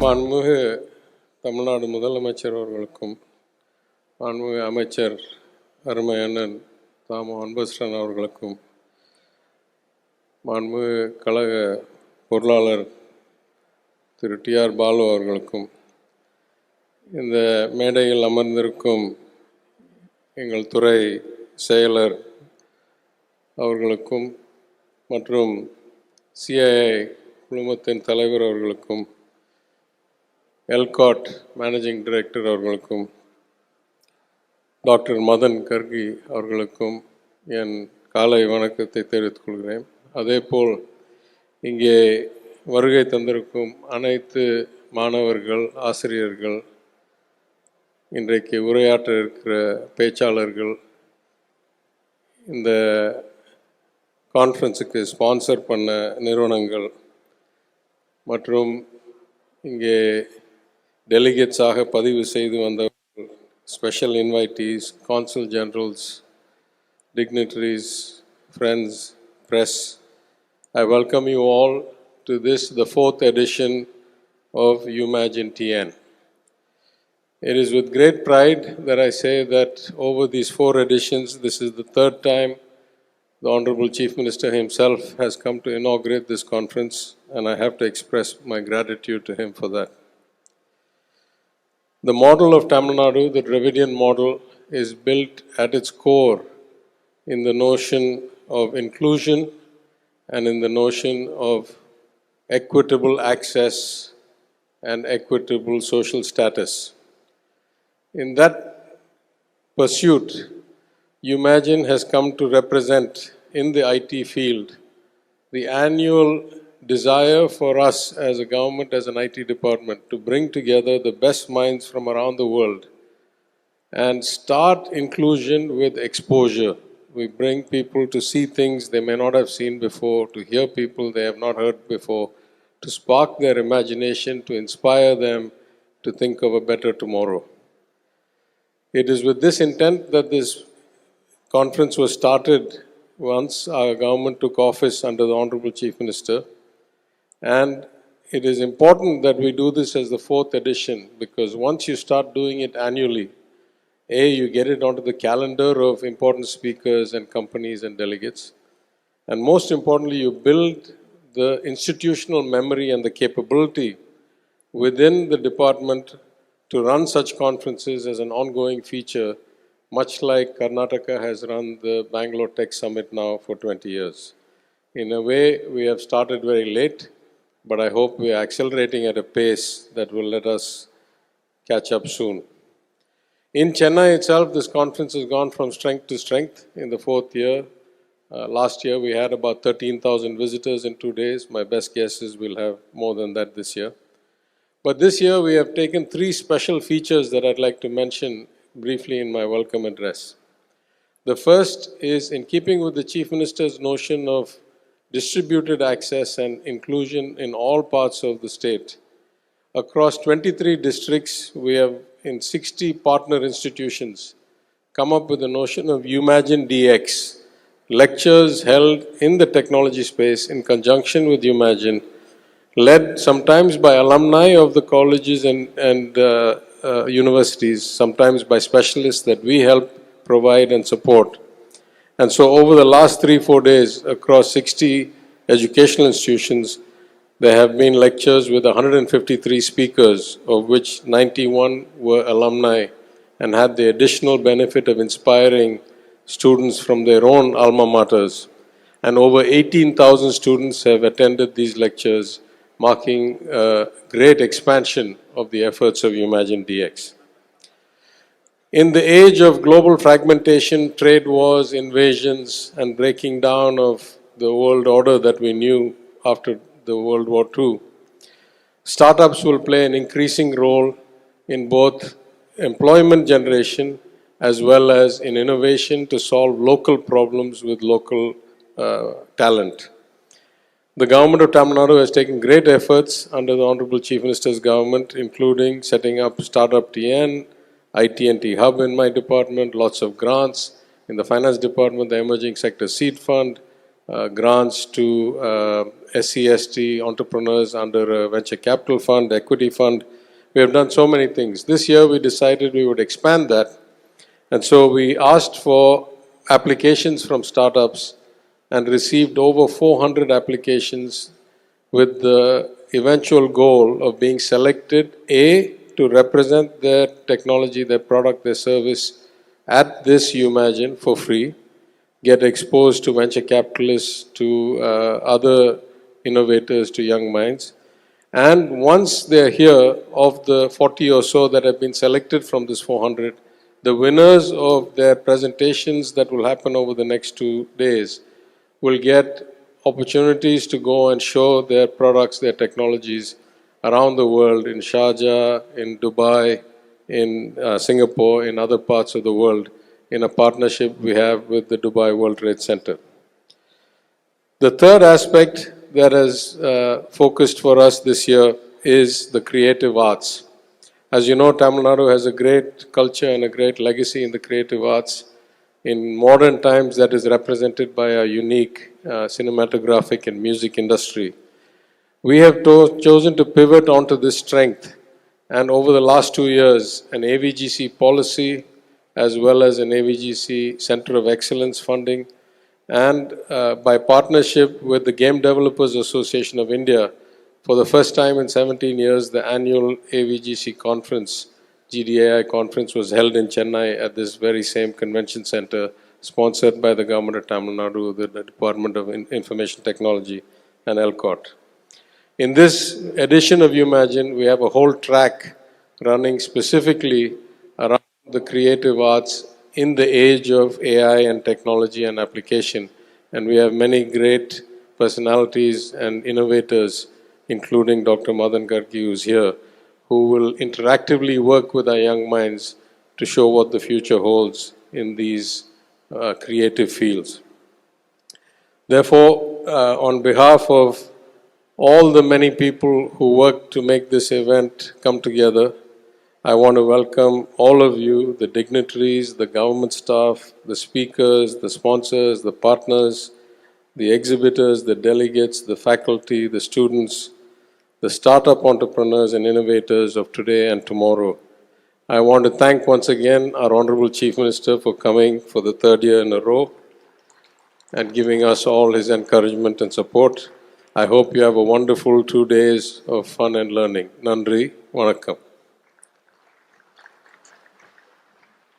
மாண்புமிகு தமிழ்நாடு முதலமைச்சர் அவர்களுக்கும் மாண்புமிகு அமைச்சர் அருமை அண்ணன் Anbarasan அவர்களுக்கும் மாண்புமிகு கழக பொருளாளர் திரு Baalu அவர்களுக்கும் இந்த மேடையில் அமர்ந்திருக்கும் எங்கள் துறை செயலர் அவர்களுக்கும் மற்றும் CII குழுமத்தின் தலைவர் அவர்களுக்கும் ELCOT மேனேஜிங் டைரக்டர் அவர்களுக்கும் டாக்டர் Madhan Karky அவர்களுக்கும் என் காலை வணக்கத்தை தெரிவித்துக் கொள்கிறேன். அதேபோல் இங்கே வருகை தந்திருக்கும் அனைத்து மாணவர்கள், ஆசிரியர்கள், இன்றைக்கு உரையாற்ற இருக்கிற பேச்சாளர்கள், இந்த கான்ஃபரன்ஸுக்கு ஸ்பான்சர் பண்ண நிறுவனங்கள் மற்றும் இங்கே டெலிகேட்ஸாக பதிவு செய்து வந்தவர்கள், special invitees, consul generals, dignitaries, friends, press, I welcome you all to this, the 4th edition of UMAGINE TN. It is with great pride that I say that over these 4 editions, this is the 3rd time the Honorable Chief Minister himself has come to inaugurate this conference, and I have to express my gratitude to him for that. The model of Tamil Nadu, the Dravidian model, is built at its core in the notion of inclusion and in the notion of equitable access and equitable social status. In that pursuit, UMAGINE has come to represent in the IT field the annual desire for us as a government, as an IT department, to bring together the best minds from around the world and start inclusion with exposure. We bring people to see things they may not have seen before, to hear people they have not heard before, to spark their imagination, to inspire them to think of a better tomorrow. It is with this intent that this conference was started once our government took office under the Honorable Chief Minister. And it is important that we do this as the 4th edition, because once you start doing it annually, you get it onto the calendar of important speakers and companies and delegates. And most importantly, you build the institutional memory and the capability within the department to run such conferences as an ongoing feature, much like Karnataka has run the Bangalore Tech Summit now for 20 years. In a way, we have started very late, but I hope we are accelerating at a pace that will let us catch up soon. In Chennai itself, this conference has gone from strength to strength in the 4th year. Last year, we had about 13,000 visitors in 2 days. My best guess is we'll have more than that this year. But this year, we have taken 3 special features that I'd like to mention briefly in my welcome address. The first is in keeping with the Chief Minister's notion of distributed access and inclusion in all parts of the state. Across 23 districts, we have in 60 partner institutions come up with the notion of UMAGINE DX, lectures held in the technology space in conjunction with UMAGINE, led sometimes by alumni of the colleges and universities, sometimes by specialists that we help provide and support. And so over the last 3-4 days, across 60 educational institutions, there have been lectures with 153 speakers, of which 91 were alumni and had the additional benefit of inspiring students from their own alma maters. And over 18,000 students have attended these lectures, marking a great expansion of the efforts of UMAGINE DX. In the age of global fragmentation, trade wars, invasions, and breaking down of the world order that we knew after the World War II, startups will play an increasing role in both employment generation as well as in innovation to solve local problems with local talent. The government of Tamil Nadu has taken great efforts under the Honorable Chief Minister's government, including setting up Startup TN, IT&T Hub in my department, lots of grants. In the finance department, the Emerging Sector Seed Fund, grants to SCST entrepreneurs under a venture capital fund, equity fund. We have done so many things. This year we decided we would expand that, and so we asked for applications from startups and received over 400 applications with the eventual goal of being selected, A, to represent their technology, their product, their service at this UMAGINE for free, get exposed to venture capitalists, to other innovators, to young minds. And once they're here, of the 40 or so that have been selected from this 400, the winners of their presentations that will happen over the next 2 days will get opportunities to go and show their products, their technologies around the world, in Sharjah, in Dubai, in Singapore, in other parts of the world, in a partnership we have with the Dubai World Trade Centre. The third aspect that has focused for us this year is the creative arts. As you know, Tamil Nadu has a great culture and a great legacy in the creative arts. In modern times, that is represented by a unique cinematographic and music industry. We have chosen to pivot onto this strength, and over the last 2 years, an AVGC policy as well as an AVGC Center of Excellence funding, and by partnership with the Game Developers Association of India, for the first time in 17 years, the annual AVGC conference, GDAI conference, was held in Chennai at this very same convention center, sponsored by the Government of Tamil Nadu, the Department of Information Technology, and ELCOT. In this edition of UMAGINE, we have a whole track running specifically around the creative arts in the age of AI and technology and application. And we have many great personalities and innovators, including Dr. Madhan Karky, who's here, who will interactively work with our young minds to show what the future holds in these creative fields. Therefore, on behalf of all the many people who work to make this event come together, I want to welcome all of you, the dignitaries, the government staff, the speakers, the sponsors, the partners, the exhibitors, the delegates, the faculty, the students, the startup entrepreneurs and innovators of today and tomorrow. I want to thank once again our Honorable Chief Minister for coming for the 3rd year in a row and giving us all his encouragement and support. I hope you have a wonderful 2 days of fun and learning. Nandri, Vanakkam.